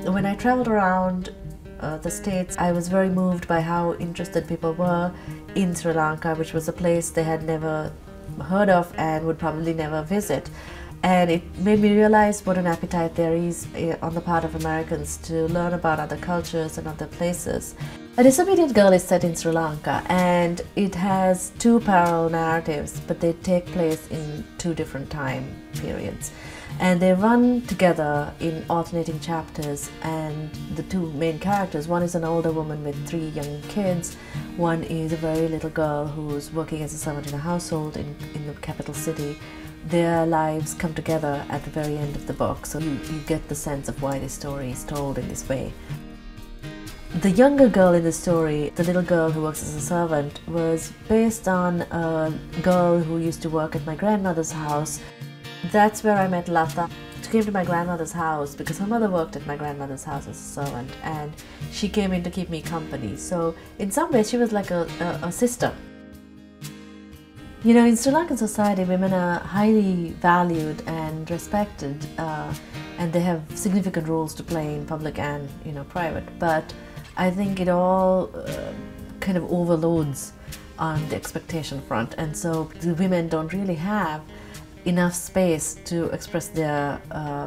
When I traveled around the States, I was very moved by how interested people were in Sri Lanka, which was a place they had never heard of and would probably never visit. And it made me realize what an appetite there is on the part of Americans to learn about other cultures and other places. A Disobedient Girl is set in Sri Lanka, and it has two parallel narratives, but they take place in two different time periods. And they run together in alternating chapters, and the two main characters, one is an older woman with 3 young kids, one is a very little girl who's working as a servant in a household in the capital city. Their lives come together at the very end of the book, so you get the sense of why this story is told in this way. The younger girl in the story, the little girl who works as a servant, was based on a girl who used to work at my grandmother's house. That's where I met Latha. She came to my grandmother's house because her mother worked at my grandmother's house as a servant, and she came in to keep me company. So in some ways she was like a sister. You know, in Sri Lankan society, women are highly valued and respected, and they have significant roles to play in public and, private. But I think it all kind of overloads on the expectation front, and so the women don't really have enough space to express their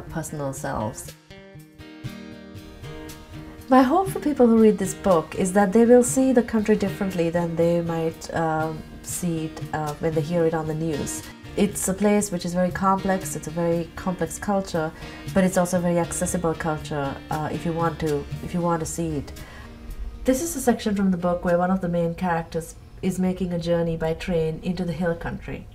personal selves. My hope for people who read this book is that they will see the country differently than they might see it when they hear it on the news. It's a place which is very complex, it's a very complex culture, but it's also a very accessible culture if you want to see it. This is a section from the book where one of the main characters is making a journey by train into the hill country.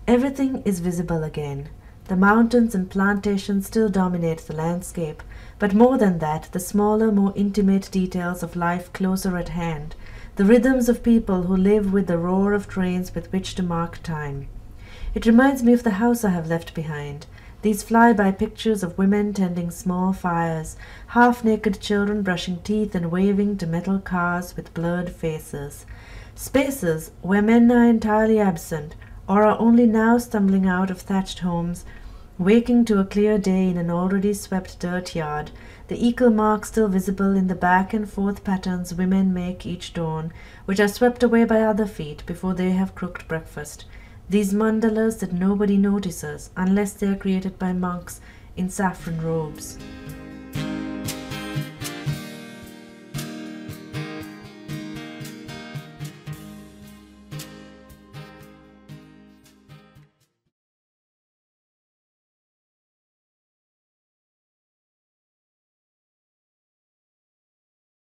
Everything is visible again. The mountains and plantations still dominate the landscape, but more than that, the smaller, more intimate details of life closer at hand, the rhythms of people who live with the roar of trains with which to mark time. It reminds me of the house I have left behind. These fly-by pictures of women tending small fires, half-naked children brushing teeth and waving to metal cars with blurred faces. Spaces where men are entirely absent, or are only now stumbling out of thatched homes, waking to a clear day in an already swept dirt yard, the equal marks still visible in the back and forth patterns women make each dawn, which are swept away by other feet before they have cooked breakfast. These mandalas that nobody notices unless they are created by monks in saffron robes.